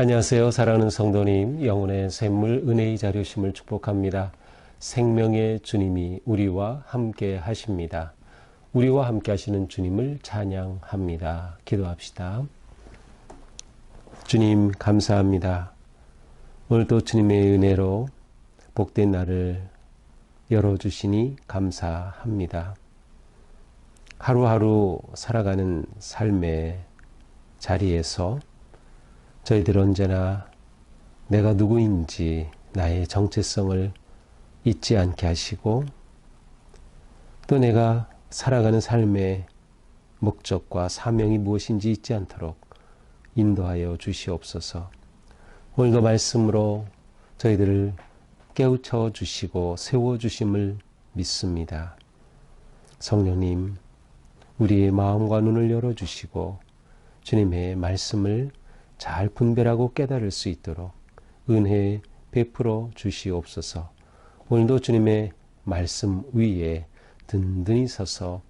안녕하세요. 사랑하는 성도님, 영혼의 샘물 은혜의 자료심을 축복합니다. 생명의 주님이 우리와 함께 하십니다. 우리와 함께 하시는 주님을 찬양합니다. 기도합시다. 주님 감사합니다. 오늘도 주님의 은혜로 복된 날을 열어주시니 감사합니다. 하루하루 살아가는 삶의 자리에서 저희들 언제나 내가 누구인지 나의 정체성을 잊지 않게 하시고 또 내가 살아가는 삶의 목적과 사명이 무엇인지 잊지 않도록 인도하여 주시옵소서. 오늘도 말씀으로 저희들을 깨우쳐 주시고 세워주심을 믿습니다. 성령님, 우리의 마음과 눈을 열어주시고 주님의 말씀을 잘 분별하고 깨달을 수 있도록 은혜 베풀어 주시옵소서. 오늘도 주님의 말씀 위에 든든히 서서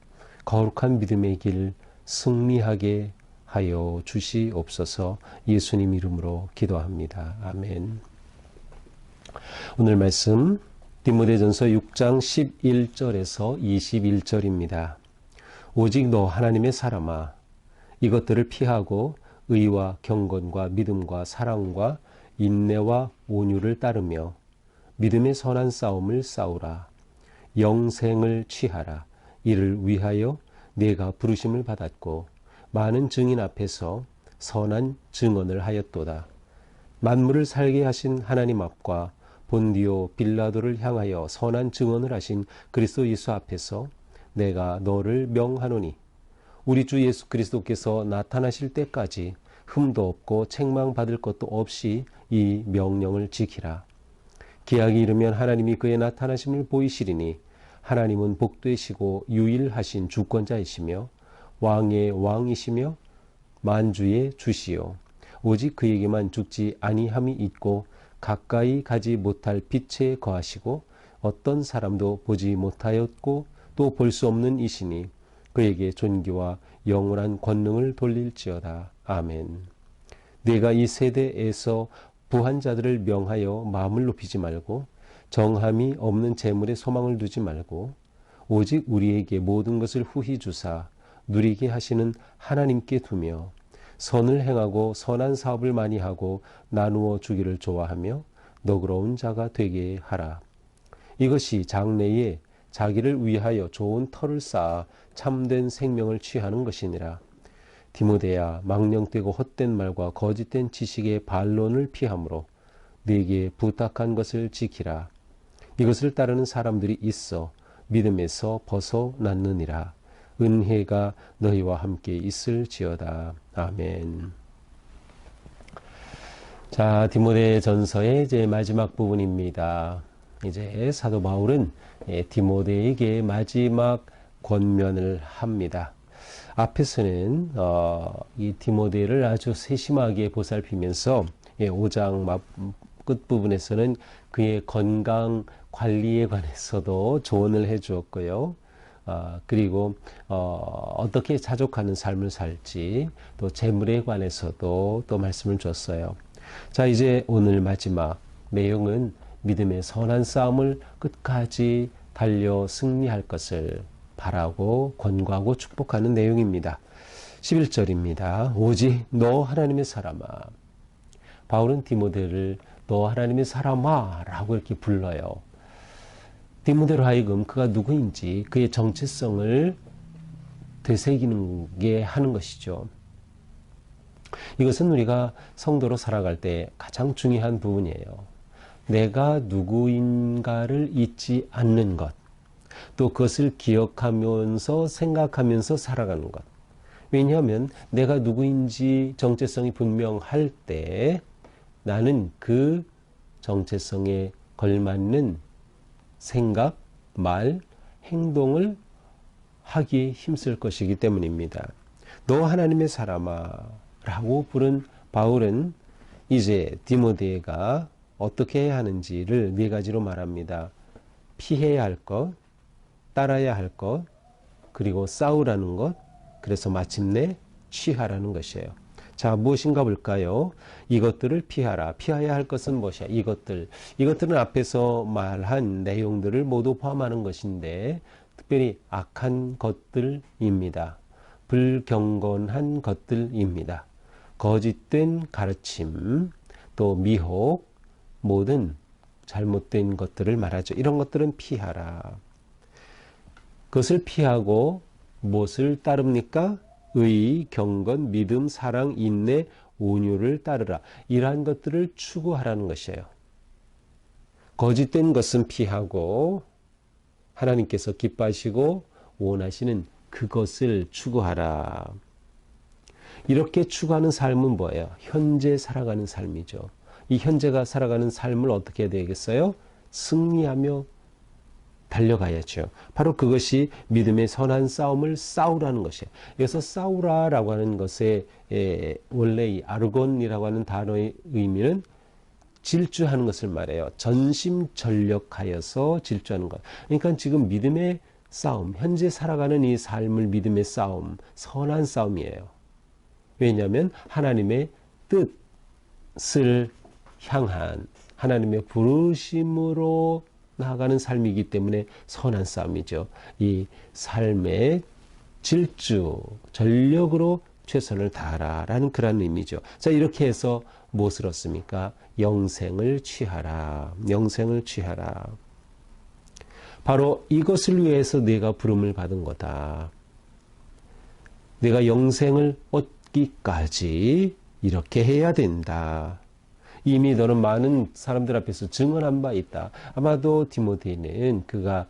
거룩한 믿음의 길 승리하게 하여 주시옵소서. 예수님 이름으로 기도합니다. 아멘. 오늘 말씀 디모데전서 6장 11절에서 21절입니다. 오직 너 하나님의 사람아, 이것들을 피하고 의와 경건과 믿음과 사랑과 인내와 온유를 따르며 믿음의 선한 싸움을 싸우라. 영생을 취하라. 이를 위하여 네가 부르심을 받았고 많은 증인 앞에서 선한 증언을 하였도다. 만물을 살게 하신 하나님 앞과 본디오 빌라도를 향하여 선한 증언을 하신 그리스도 예수 앞에서 내가 너를 명하노니 우리 주 예수 그리스도께서 나타나실 때까지 흠도 없고 책망받을 것도 없이 이 명령을 지키라. 기약이 이르면 하나님이 그의 나타나심을 보이시리니 하나님은 복되시고 유일하신 주권자이시며 왕의 왕이시며 만주의 주시요 오직 그에게만 죽지 아니함이 있고 가까이 가지 못할 빛에 거하시고 어떤 사람도 보지 못하였고 또 볼 수 없는 이시니 그에게 존귀와 영원한 권능을 돌릴지어다. 아멘. 네가 이 세대에서 부한 자들을 명하여 마음을 높이지 말고 정함이 없는 재물에 소망을 두지 말고 오직 우리에게 모든 것을 후히 주사 누리게 하시는 하나님께 두며 선을 행하고 선한 사업을 많이 하고 나누어 주기를 좋아하며 너그러운 자가 되게 하라. 이것이 장래에 자기를 위하여 좋은 터를 쌓아 참된 생명을 취하는 것이니라. 디모데야, 망령되고 헛된 말과 거짓된 지식의 반론을 피하므로 네게 부탁한 것을 지키라. 이것을 따르는 사람들이 있어 믿음에서 벗어났느니라. 은혜가 너희와 함께 있을지어다. 아멘. 자, 디모데 전서의 이제 마지막 부분입니다. 이제 사도 바울은 디모데에게 마지막 권면을 합니다. 앞에서는 이 디모데를 아주 세심하게 보살피면서 5장 끝부분에서는 그의 건강 관리에 관해서도 조언을 해 주었고요. 그리고 어떻게 자족하는 삶을 살지 또 재물에 관해서도 또 말씀을 줬어요. 자, 이제 오늘 마지막 내용은 믿음의 선한 싸움을 끝까지 달려 승리할 것을 바라고 권고하고 축복하는 내용입니다. 11절입니다. 오직 너 하나님의 사람아. 바울은 디모데를 너 하나님의 사람아 라고 이렇게 불러요. 디모데로 하여금 그가 누구인지 그의 정체성을 되새기는 하는 것이죠. 이것은 우리가 성도로 살아갈 때 가장 중요한 부분이에요. 내가 누구인가를 잊지 않는 것, 또 그것을 기억하면서 생각하면서 살아가는 것. 왜냐하면 내가 누구인지 정체성이 분명할 때 나는 그 정체성에 걸맞는 생각, 말, 행동을 하기에 힘쓸 것이기 때문입니다. 너 하나님의 사람아 라고 부른 바울은 이제 디모데가 어떻게 해야 하는지를 네 가지로 말합니다. 피해야 할 것, 따라야 할 것, 그리고 싸우라는 것, 그래서 마침내 취하라는 것이에요. 자, 무엇인가 볼까요? 이것들을 피하라. 피해야 할 것은 무엇이야? 이것들은 앞에서 말한 내용들을 모두 포함하는 것인데 특별히 악한 것들입니다. 불경건한 것들입니다. 거짓된 가르침, 또 미혹, 모든 잘못된 것들을 말하죠. 이런 것들은 피하라. 그것을 피하고 무엇을 따릅니까? 의, 경건, 믿음, 사랑, 인내, 온유를 따르라. 이러한 것들을 추구하라는 것이에요. 거짓된 것은 피하고 하나님께서 기뻐하시고 원하시는 그것을 추구하라. 이렇게 추구하는 삶은 뭐예요? 현재 살아가는 삶이죠. 이 현재가 살아가는 삶을 어떻게 해야 되겠어요? 승리하며 달려가야죠. 바로 그것이 믿음의 선한 싸움을 싸우라는 것이에요. 여기서 싸우라라고 하는 것의 원래 이 아르곤이라고 하는 단어의 의미는 질주하는 것을 말해요. 전심전력하여서 질주하는 것. 그러니까 지금 믿음의 싸움, 현재 살아가는 이 삶을 믿음의 싸움, 선한 싸움이에요. 왜냐하면 하나님의 뜻을 향한 하나님의 부르심으로 나아가는 삶이기 때문에 선한 싸움이죠. 이 삶의 질주, 전력으로 최선을 다하라라는 그런 의미죠. 자, 이렇게 해서 무엇을 얻습니까? 영생을 취하라. 영생을 취하라. 바로 이것을 위해서 내가 부름을 받은 거다. 내가 영생을 얻기까지 이렇게 해야 된다. 이미 너는 많은 사람들 앞에서 증언한 바 있다. 아마도 디모데는 그가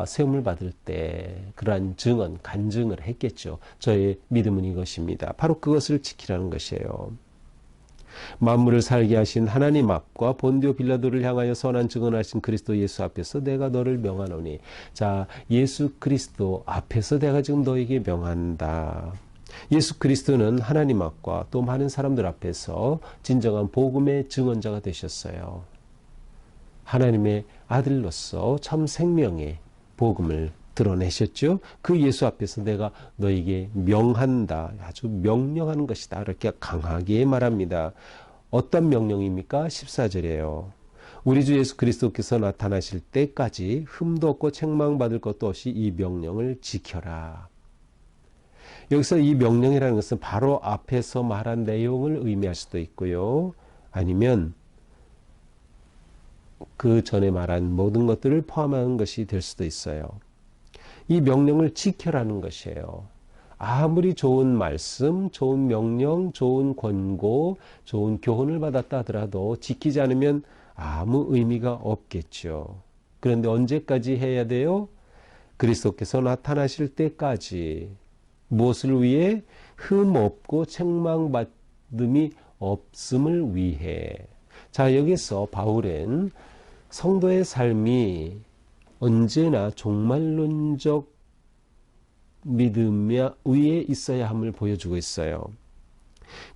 세움을 받을 때 그러한 증언, 간증을 했겠죠. 저의 믿음은 이것입니다. 바로 그것을 지키라는 것이에요. 만물을 살게 하신 하나님 앞과 본디오 빌라도를 향하여 선한 증언하신 그리스도 예수 앞에서 내가 너를 명하노니. 자, 예수 그리스도 앞에서 내가 지금 너에게 명한다. 예수 그리스도는 하나님 앞과 또 많은 사람들 앞에서 진정한 복음의 증언자가 되셨어요. 하나님의 아들로서 참 생명의 복음을 드러내셨죠. 그 예수 앞에서 내가 너에게 명한다. 아주 명령하는 것이다. 이렇게 강하게 말합니다. 어떤 명령입니까? 14절이에요. 우리 주 예수 그리스도께서 나타나실 때까지 흠도 없고 책망받을 것도 없이 이 명령을 지켜라. 여기서 이 명령이라는 것은 바로 앞에서 말한 내용을 의미할 수도 있고요. 아니면 그 전에 말한 모든 것들을 포함하는 것이 될 수도 있어요. 이 명령을 지켜라는 것이에요. 아무리 좋은 말씀, 좋은 명령, 좋은 권고, 좋은 교훈을 받았다 하더라도 지키지 않으면 아무 의미가 없겠죠. 그런데 언제까지 해야 돼요? 그리스도께서 나타나실 때까지. 무엇을 위해? 흠 없고 책망받음이 없음을 위해. 자, 여기서 바울은 성도의 삶이 언제나 종말론적 믿음 위에 있어야 함을 보여주고 있어요.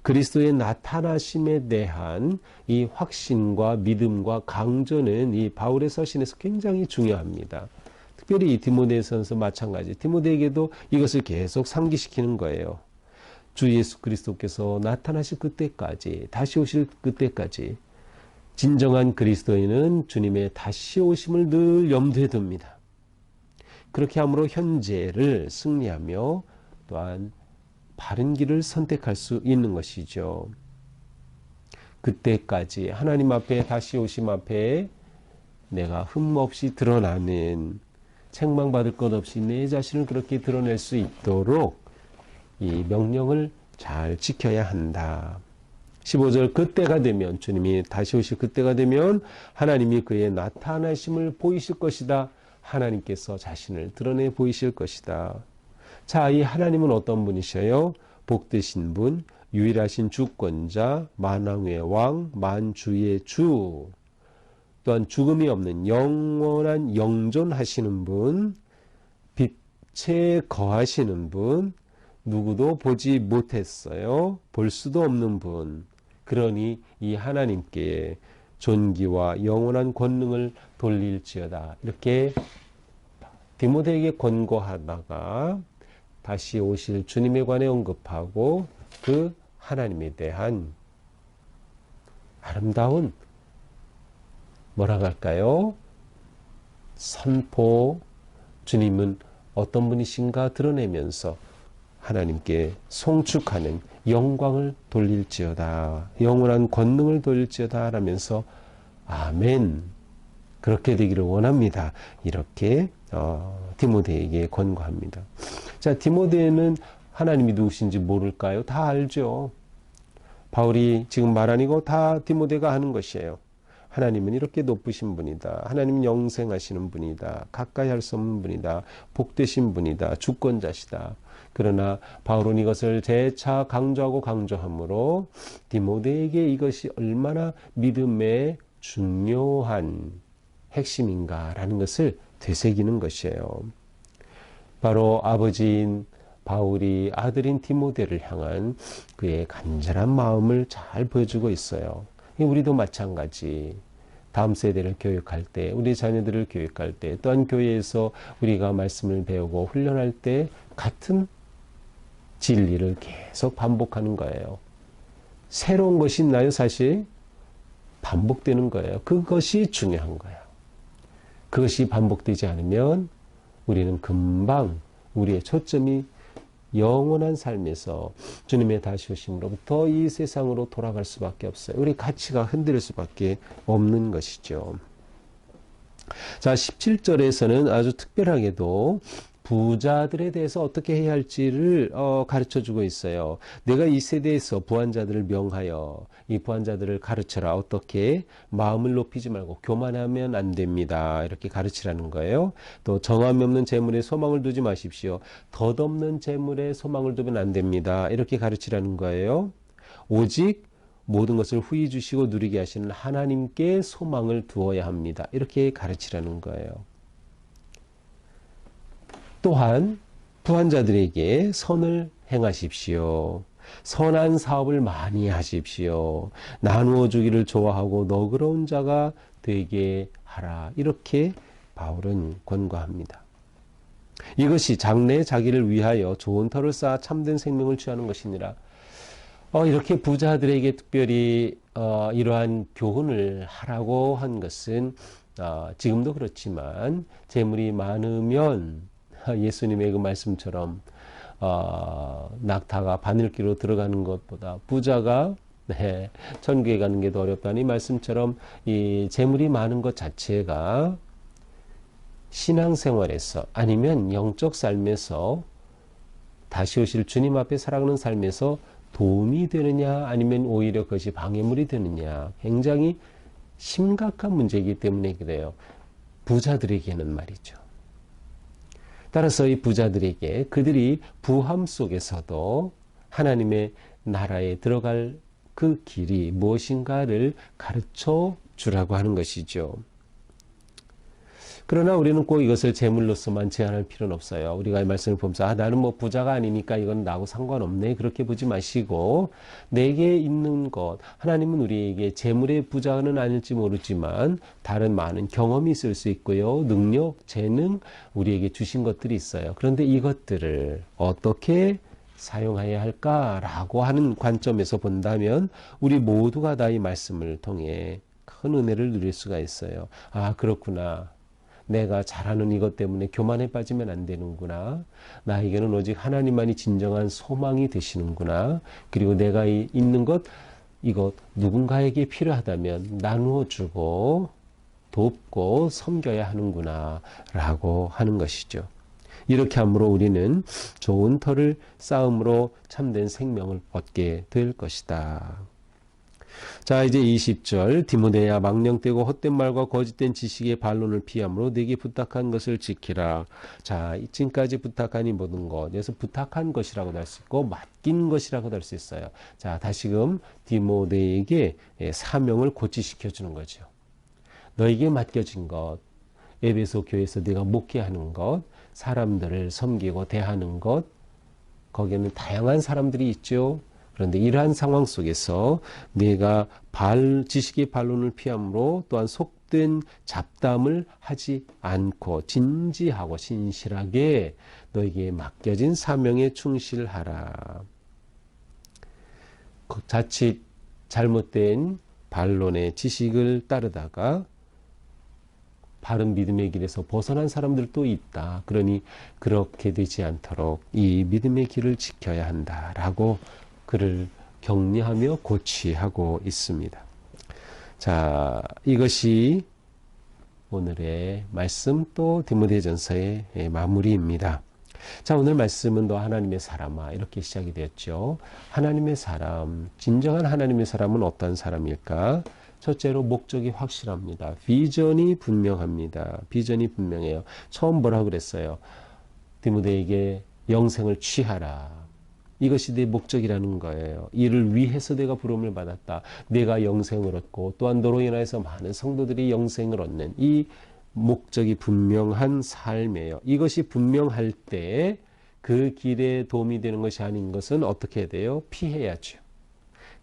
그리스도의 나타나심에 대한 이 확신과 믿음과 강조는 이 바울의 서신에서 굉장히 중요합니다. 특별히 이 디모데전서 마찬가지. 디모데에게도 이것을 계속 상기시키는 거예요. 주 예수 그리스도께서 나타나실 그때까지, 다시 오실 그때까지 진정한 그리스도인은 주님의 다시 오심을 늘 염두에 둡니다. 그렇게 함으로 현재를 승리하며 또한 바른 길을 선택할 수 있는 것이죠. 그때까지 하나님 앞에 다시 오심 앞에 내가 흠없이 드러나는 책망받을 것 없이 내 자신을 그렇게 드러낼 수 있도록 이 명령을 잘 지켜야 한다. 15절 그때가 되면 주님이 다시 오실 그때가 되면 하나님이 그의 나타나심을 보이실 것이다. 하나님께서 자신을 드러내 보이실 것이다. 자, 이 하나님은 어떤 분이셔요? 복되신 분, 유일하신 주권자, 만왕의 왕, 만주의 주. 또한 죽음이 없는 영원한 영존하시는 분, 빛에 거하시는 분, 누구도 보지 못했어요. 볼 수도 없는 분. 그러니 이 하나님께 존귀와 영원한 권능을 돌릴지어다. 이렇게 디모데에게 권고하다가 다시 오실 주님에 관해 언급하고 그 하나님에 대한 아름다운 뭐라고 할까요? 선포, 주님은 어떤 분이신가 드러내면서 하나님께 송축하는 영광을 돌릴지어다, 영원한 권능을 돌릴지어다 라면서 아멘, 그렇게 되기를 원합니다. 이렇게 디모데에게 권고합니다. 자, 디모데는 하나님이 누구신지 모를까요? 다 알죠. 바울이 지금 말하는 거 다 디모데가 하는 것이에요. 하나님은 이렇게 높으신 분이다. 하나님은 영생하시는 분이다. 가까이 할 수 없는 분이다. 복되신 분이다. 주권자시다. 그러나 바울은 이것을 재차 강조하고 강조하므로 디모데에게 이것이 얼마나 믿음의 중요한 핵심인가라는 것을 되새기는 것이에요. 바로 아버지인 바울이 아들인 디모데를 향한 그의 간절한 마음을 잘 보여주고 있어요. 우리도 마찬가지. 다음 세대를 교육할 때, 우리 자녀들을 교육할 때, 또한 교회에서 우리가 말씀을 배우고 훈련할 때 같은 진리를 계속 반복하는 거예요. 새로운 것이 있나요? 사실 반복되는 거예요. 그것이 중요한 거예요. 그것이 반복되지 않으면 우리는 금방 우리의 초점이 영원한 삶에서 주님의 다시 오심으로부터 이 세상으로 돌아갈 수밖에 없어요. 우리 가치가 흔들릴 수밖에 없는 것이죠. 자, 17절에서는 아주 특별하게도 부자들에 대해서 어떻게 해야 할지를 가르쳐주고 있어요. 내가 이 세대에서 부한자들을 명하여 이 부한자들을 가르쳐라. 어떻게? 마음을 높이지 말고 교만하면 안 됩니다. 이렇게 가르치라는 거예요. 또 정함이 없는 재물에 소망을 두지 마십시오. 덧없는 재물에 소망을 두면 안 됩니다. 이렇게 가르치라는 거예요. 오직 모든 것을 후히 주시고 누리게 하시는 하나님께 소망을 두어야 합니다. 이렇게 가르치라는 거예요. 또한 부한자들에게 선을 행하십시오. 선한 사업을 많이 하십시오. 나누어 주기를 좋아하고 너그러운 자가 되게 하라. 이렇게 바울은 권고합니다. 이것이 장래의 자기를 위하여 좋은 터를 쌓아 참된 생명을 취하는 것이니라. 이렇게 부자들에게 특별히 이러한 교훈을 하라고 한 것은 지금도 그렇지만 재물이 많으면 예수님의 그 말씀처럼 낙타가 바늘기로 들어가는 것보다 부자가 천국에 가는 게 더 어렵다는 이 말씀처럼 이 재물이 많은 것 자체가 신앙생활에서 아니면 영적 삶에서 다시 오실 주님 앞에 살아가는 삶에서 도움이 되느냐 아니면 오히려 그것이 방해물이 되느냐 굉장히 심각한 문제이기 때문에 그래요. 부자들에게는 말이죠. 따라서 이 부자들에게 그들이 부함 속에서도 하나님의 나라에 들어갈 그 길이 무엇인가를 가르쳐 주라고 하는 것이죠. 그러나 우리는 꼭 이것을 재물로서만 제한할 필요는 없어요. 우리가 이 말씀을 보면서 나는 뭐 부자가 아니니까 이건 나하고 상관없네 그렇게 보지 마시고 내게 있는 것, 하나님은 우리에게 재물의 부자는 아닐지 모르지만 다른 많은 경험이 있을 수 있고요. 능력, 재능 우리에게 주신 것들이 있어요. 그런데 이것들을 어떻게 사용해야 할까라고 하는 관점에서 본다면 우리 모두가 다 이 말씀을 통해 큰 은혜를 누릴 수가 있어요. 아, 그렇구나. 내가 잘하는 이것 때문에 교만에 빠지면 안 되는구나. 나에게는 오직 하나님만이 진정한 소망이 되시는구나. 그리고 내가 있는 것, 이것 누군가에게 필요하다면 나누어 주고 돕고 섬겨야 하는구나 라고 하는 것이죠. 이렇게 함으로 우리는 좋은 터를 쌓음으로 참된 생명을 얻게 될 것이다. 자, 이제 20절 디모데야 망령되고 헛된 말과 거짓된 지식의 반론을 피함으로 네게 부탁한 것을 지키라. 자, 지금까지 부탁한 이 모든 것, 여기서 부탁한 것이라고도 할 수 있고 맡긴 것이라고도 할 수 있어요. 자, 다시금 디모데에게 사명을 고치시켜 주는 거죠. 너에게 맡겨진 것, 에베소 교회에서 네가 목회하는 것, 사람들을 섬기고 대하는 것, 거기에는 다양한 사람들이 있죠. 그런데 이러한 상황 속에서 네가 지식의 반론을 피함으로 또한 속된 잡담을 하지 않고 진지하고 신실하게 너에게 맡겨진 사명에 충실하라. 자칫 잘못된 반론의 지식을 따르다가 바른 믿음의 길에서 벗어난 사람들도 있다. 그러니 그렇게 되지 않도록 이 믿음의 길을 지켜야 한다라고 그를 격려하며 고취하고 있습니다. 자, 이것이 오늘의 말씀 또 디모데전서의 마무리입니다. 자, 오늘 말씀은 너 하나님의 사람아 이렇게 시작이 되었죠. 하나님의 사람, 진정한 하나님의 사람은 어떤 사람일까? 첫째로 목적이 확실합니다. 비전이 분명합니다. 비전이 분명해요. 처음 뭐라고 그랬어요? 디모데에게 영생을 취하라. 이것이 내 목적이라는 거예요. 이를 위해서 내가 부름을 받았다. 내가 영생을 얻고 또한 너로 인하여서 많은 성도들이 영생을 얻는 이 목적이 분명한 삶이에요. 이것이 분명할 때 그 길에 도움이 되는 것이 아닌 것은 어떻게 해야 돼요? 피해야죠.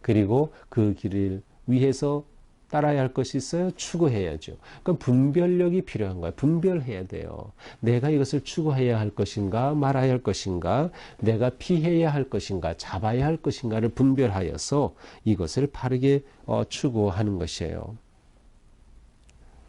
그리고 그 길을 위해서 따라야 할 것이 있어요? 추구해야죠. 그럼 분별력이 필요한 거예요. 분별해야 돼요. 내가 이것을 추구해야 할 것인가 말아야 할 것인가 내가 피해야 할 것인가 잡아야 할 것인가를 분별하여서 이것을 바르게 추구하는 것이에요.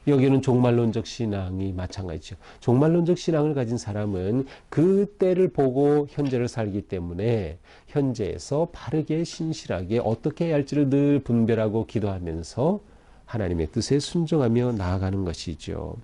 여기는 종말론적 신앙이 마찬가지죠. 종말론적 신앙을 가진 사람은 그 때를 보고 현재를 살기 때문에 현재에서 바르게 신실하게 어떻게 해야 할지를 늘 분별하고 기도하면서 하나님의 뜻에 순종하며 나아가는 것이죠.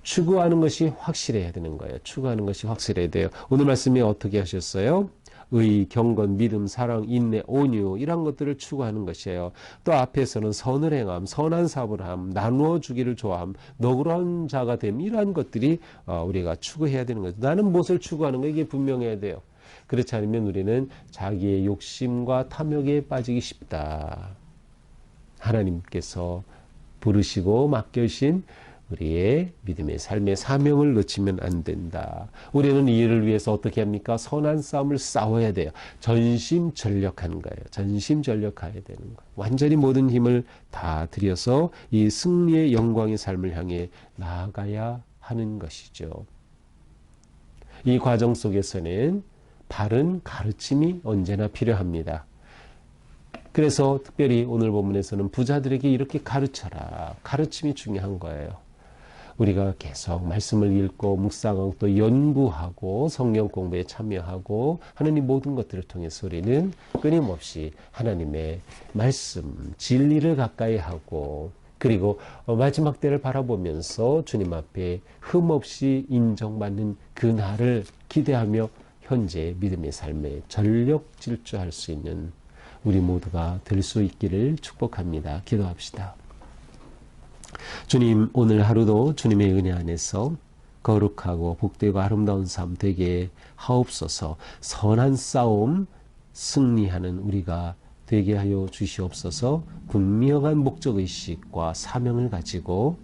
추구하는 것이 확실해야 되는 거예요. 추구하는 것이 확실해야 돼요. 오늘 말씀에 어떻게 하셨어요? 의, 경건, 믿음, 사랑, 인내, 온유 이런 것들을 추구하는 것이에요. 또 앞에서는 선을 행함, 선한 사업을 함, 나누어 주기를 좋아함, 너그러운 자가 됨 이러한 것들이 우리가 추구해야 되는 거죠. 나는 무엇을 추구하는 거 이게 분명해야 돼요. 그렇지 않으면 우리는 자기의 욕심과 탐욕에 빠지기 쉽다. 하나님께서 부르시고 맡겨주신 우리의 믿음의 삶의 사명을 놓치면 안 된다. 우리는 이 일을 위해서 어떻게 합니까? 선한 싸움을 싸워야 돼요. 전심전력하는 거예요. 전심전력해야 되는 거예요. 완전히 모든 힘을 다 들여서 이 승리의 영광의 삶을 향해 나아가야 하는 것이죠. 이 과정 속에서는 바른 가르침이 언제나 필요합니다. 그래서 특별히 오늘 본문에서는 부자들에게 이렇게 가르쳐라. 가르침이 중요한 거예요. 우리가 계속 말씀을 읽고 묵상하고 또 연구하고 성경 공부에 참여하고 하는 이 모든 것들을 통해서 우리는 끊임없이 하나님의 말씀, 진리를 가까이 하고 그리고 마지막 때를 바라보면서 주님 앞에 흠없이 인정받는 그 날을 기대하며 현재 믿음의 삶에 전력 질주할 수 있는 우리 모두가 될 수 있기를 축복합니다. 기도합시다. 주님, 오늘 하루도 주님의 은혜 안에서 거룩하고 복되고 아름다운 삶 되게 하옵소서. 선한 싸움 승리하는 우리가 되게 하여 주시옵소서. 분명한 목적의식과 사명을 가지고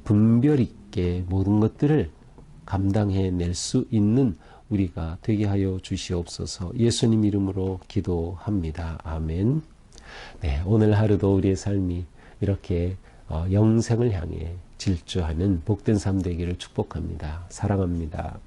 분별 있게 모든 것들을 감당해낼 수 있는 우리가 되게 하여 주시옵소서. 예수님 이름으로 기도합니다. 아멘. 네, 오늘 하루도 우리의 삶이 이렇게 영생을 향해 질주하는 복된 삶 되기를 축복합니다. 사랑합니다.